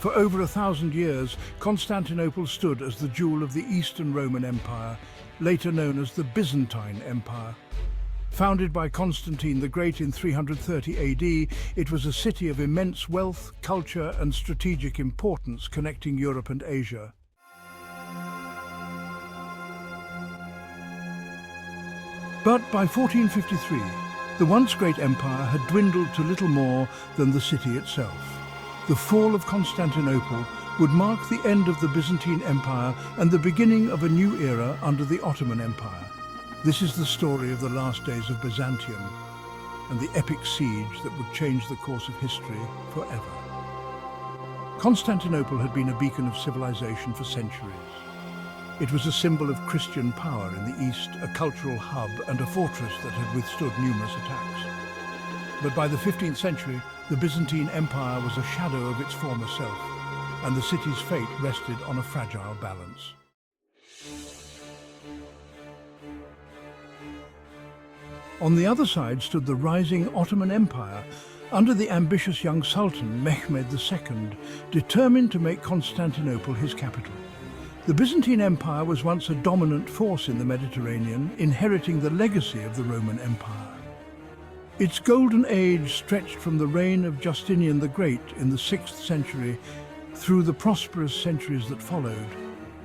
For over 1,000 years, Constantinople stood as the jewel of the Eastern Roman Empire, later known as the Byzantine Empire. Founded by Constantine the Great in 330 AD, it was a city of immense wealth, culture, and strategic importance connecting Europe and Asia. But by 1453, the once great empire had dwindled to little more than the city itself. The fall of Constantinople would mark the end of the Byzantine Empire and the beginning of a new era under the Ottoman Empire. This is the story of the last days of Byzantium and the epic siege that would change the course of history forever. Constantinople had been a beacon of civilization for centuries. It was a symbol of Christian power in the East, a cultural hub and a fortress that had withstood numerous attacks. But by the 15th century, the Byzantine Empire was a shadow of its former self, and the city's fate rested on a fragile balance. On the other side stood the rising Ottoman Empire, under the ambitious young Sultan Mehmed II, determined to make Constantinople his capital. The Byzantine Empire was once a dominant force in the Mediterranean, inheriting the legacy of the Roman Empire. Its golden age stretched from the reign of Justinian the Great in the 6th century through the prosperous centuries that followed,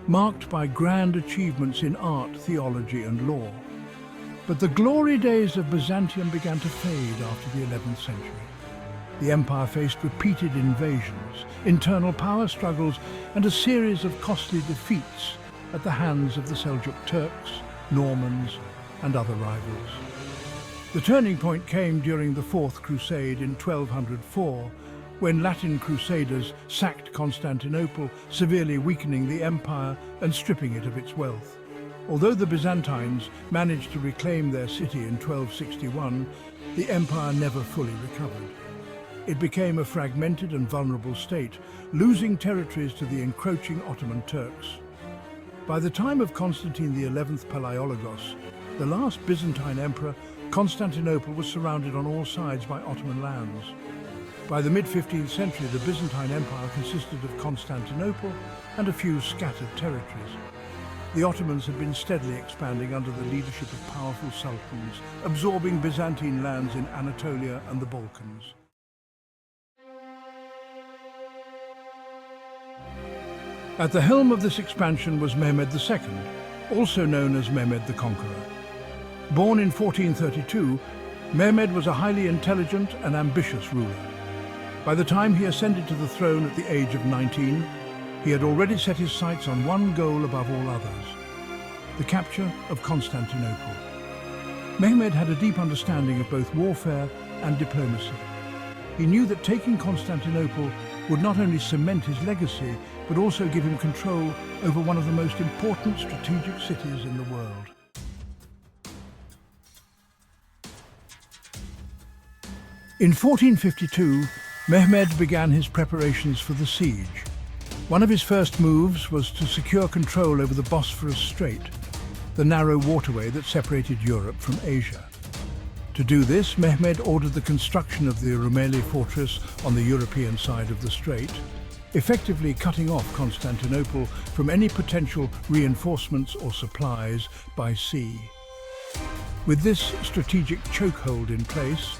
marked by grand achievements in art, theology, and law. But the glory days of Byzantium began to fade after the 11th century. The empire faced repeated invasions, internal power struggles, and a series of costly defeats at the hands of the Seljuk Turks, Normans, and other rivals. The turning point came during the Fourth Crusade in 1204, when Latin crusaders sacked Constantinople, severely weakening the empire and stripping it of its wealth. Although the Byzantines managed to reclaim their city in 1261, the empire never fully recovered. It became a fragmented and vulnerable state, losing territories to the encroaching Ottoman Turks. By the time of Constantine XI Palaiologos, the last Byzantine emperor, Constantinople was surrounded on all sides by Ottoman lands. By the mid-15th century, the Byzantine Empire consisted of Constantinople and a few scattered territories. The Ottomans had been steadily expanding under the leadership of powerful sultans, absorbing Byzantine lands in Anatolia and the Balkans. At the helm of this expansion was Mehmed II, also known as Mehmed the Conqueror. Born in 1432, Mehmed was a highly intelligent and ambitious ruler. By the time he ascended to the throne at the age of 19, he had already set his sights on one goal above all others: the capture of Constantinople. Mehmed had a deep understanding of both warfare and diplomacy. He knew that taking Constantinople would not only cement his legacy, but also give him control over one of the most important strategic cities in the world. In 1452, Mehmed began his preparations for the siege. One of his first moves was to secure control over the Bosphorus Strait, the narrow waterway that separated Europe from Asia. To do this, Mehmed ordered the construction of the Rumeli fortress on the European side of the strait, effectively cutting off Constantinople from any potential reinforcements or supplies by sea. With this strategic chokehold in place,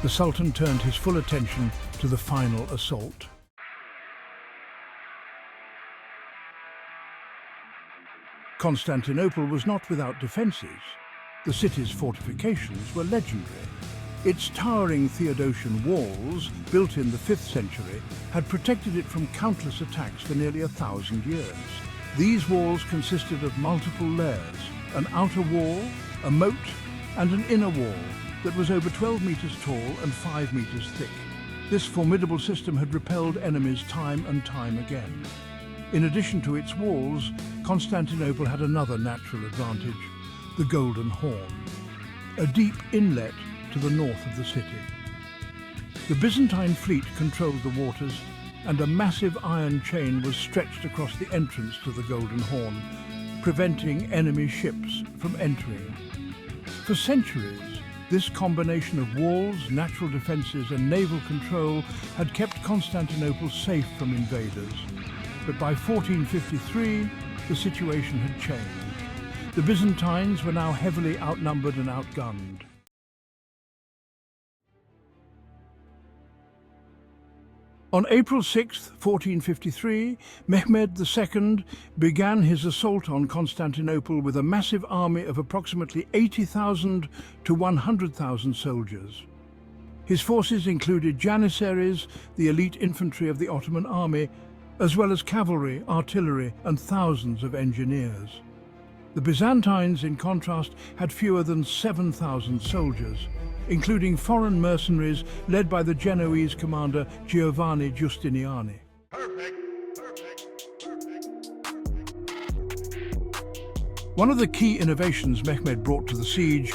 the Sultan turned his full attention to the final assault. Constantinople was not without defences. The city's fortifications were legendary. Its towering Theodosian Walls, built in the 5th century, had protected it from countless attacks for nearly 1,000 years. These walls consisted of multiple layers: an outer wall, a moat, and an inner wall that was over 12 meters tall and 5 meters thick. This formidable system had repelled enemies time and time again. In addition to its walls, Constantinople had another natural advantage: the Golden Horn, a deep inlet to the north of the city. The Byzantine fleet controlled the waters, and a massive iron chain was stretched across the entrance to the Golden Horn, preventing enemy ships from entering. For centuries, This combination of walls, natural defences and naval control had kept Constantinople safe from invaders. But by 1453, the situation had changed. The Byzantines were now heavily outnumbered and outgunned. On April 6, 1453, Mehmed II began his assault on Constantinople with a massive army of approximately 80,000 to 100,000 soldiers. His forces included janissaries, the elite infantry of the Ottoman army, as well as cavalry, artillery, and thousands of engineers. The Byzantines, in contrast, had fewer than 7,000 soldiers, including foreign mercenaries led by the Genoese commander Giovanni Giustiniani. One of the key innovations Mehmed brought to the siege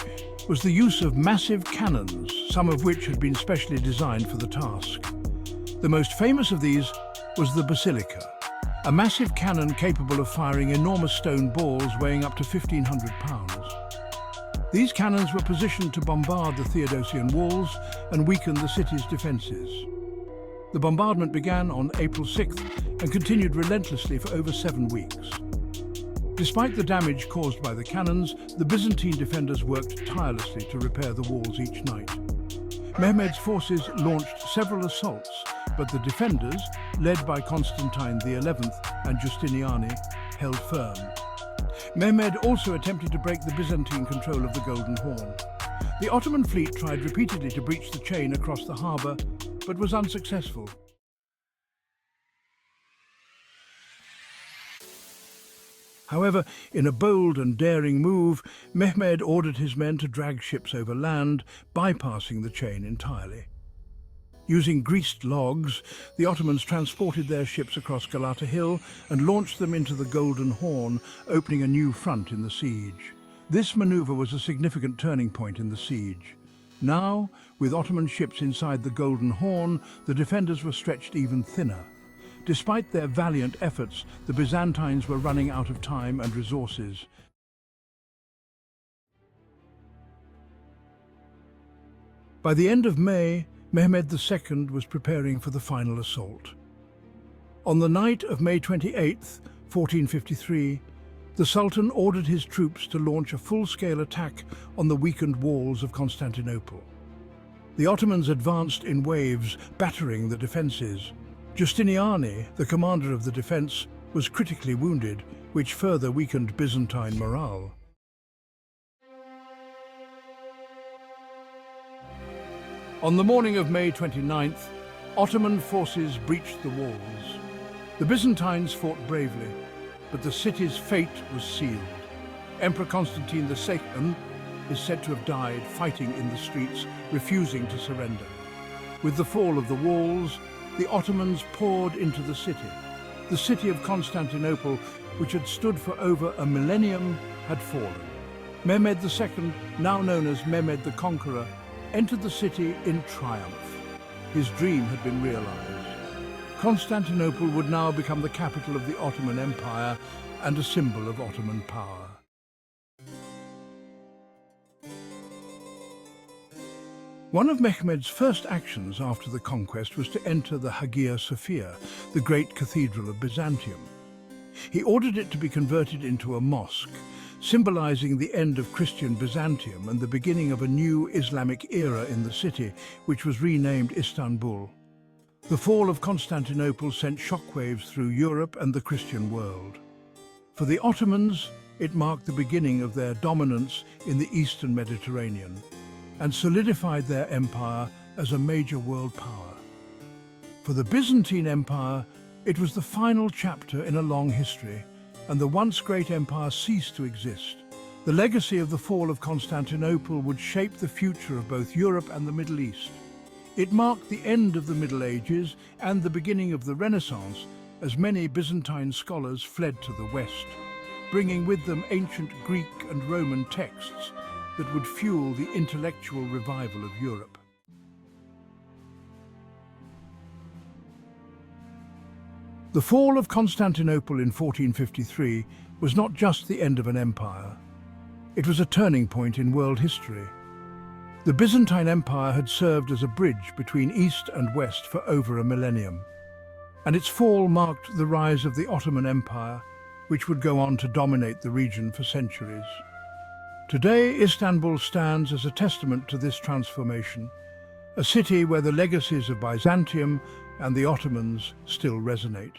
was the use of massive cannons, some of which had been specially designed for the task. The most famous of these was the basilica, a massive cannon capable of firing enormous stone balls weighing up to 1,500 pounds. These cannons were positioned to bombard the Theodosian Walls and weaken the city's defences. The bombardment began on April 6th and continued relentlessly for over 7 weeks. Despite the damage caused by the cannons, the Byzantine defenders worked tirelessly to repair the walls each night. Mehmed's forces launched several assaults, but the defenders, led by Constantine XI and Giustiniani, held firm. Mehmed also attempted to break the Byzantine control of the Golden Horn. The Ottoman fleet tried repeatedly to breach the chain across the harbour, but was unsuccessful. However, in a bold and daring move, Mehmed ordered his men to drag ships over land, bypassing the chain entirely. Using greased logs, the Ottomans transported their ships across Galata Hill and launched them into the Golden Horn, opening a new front in the siege. This maneuver was a significant turning point in the siege. Now, with Ottoman ships inside the Golden Horn, the defenders were stretched even thinner. Despite their valiant efforts, the Byzantines were running out of time and resources. By the end of May, Mehmed II was preparing for the final assault. On the night of May 28, 1453, the Sultan ordered his troops to launch a full-scale attack on the weakened walls of Constantinople. The Ottomans advanced in waves, battering the defences. Giustiniani, the commander of the defence, was critically wounded, which further weakened Byzantine morale. On the morning of May 29th, Ottoman forces breached the walls. The Byzantines fought bravely, but the city's fate was sealed. Emperor Constantine XI is said to have died fighting in the streets, refusing to surrender. With the fall of the walls, the Ottomans poured into the city. The city of Constantinople, which had stood for over a millennium, had fallen. Mehmed II, now known as Mehmed the Conqueror, entered the city in triumph. His dream had been realized. Constantinople would now become the capital of the Ottoman Empire and a symbol of Ottoman power. One of Mehmed's first actions after the conquest was to enter the Hagia Sophia, the great cathedral of Byzantium. He ordered it to be converted into a mosque, symbolizing the end of Christian Byzantium and the beginning of a new Islamic era in the city, which was renamed Istanbul. The fall of Constantinople sent shockwaves through Europe and the Christian world. For the Ottomans, it marked the beginning of their dominance in the Eastern Mediterranean and solidified their empire as a major world power. For the Byzantine Empire, it was the final chapter in a long history, and the once great empire ceased to exist. The legacy of the fall of Constantinople would shape the future of both Europe and the Middle East. It marked the end of the Middle Ages and the beginning of the Renaissance, as many Byzantine scholars fled to the West, bringing with them ancient Greek and Roman texts that would fuel the intellectual revival of Europe. The fall of Constantinople in 1453 was not just the end of an empire. It was a turning point in world history. The Byzantine Empire had served as a bridge between East and West for over a millennium, and its fall marked the rise of the Ottoman Empire, which would go on to dominate the region for centuries. Today, Istanbul stands as a testament to this transformation, a city where the legacies of Byzantium and the Ottomans still resonate.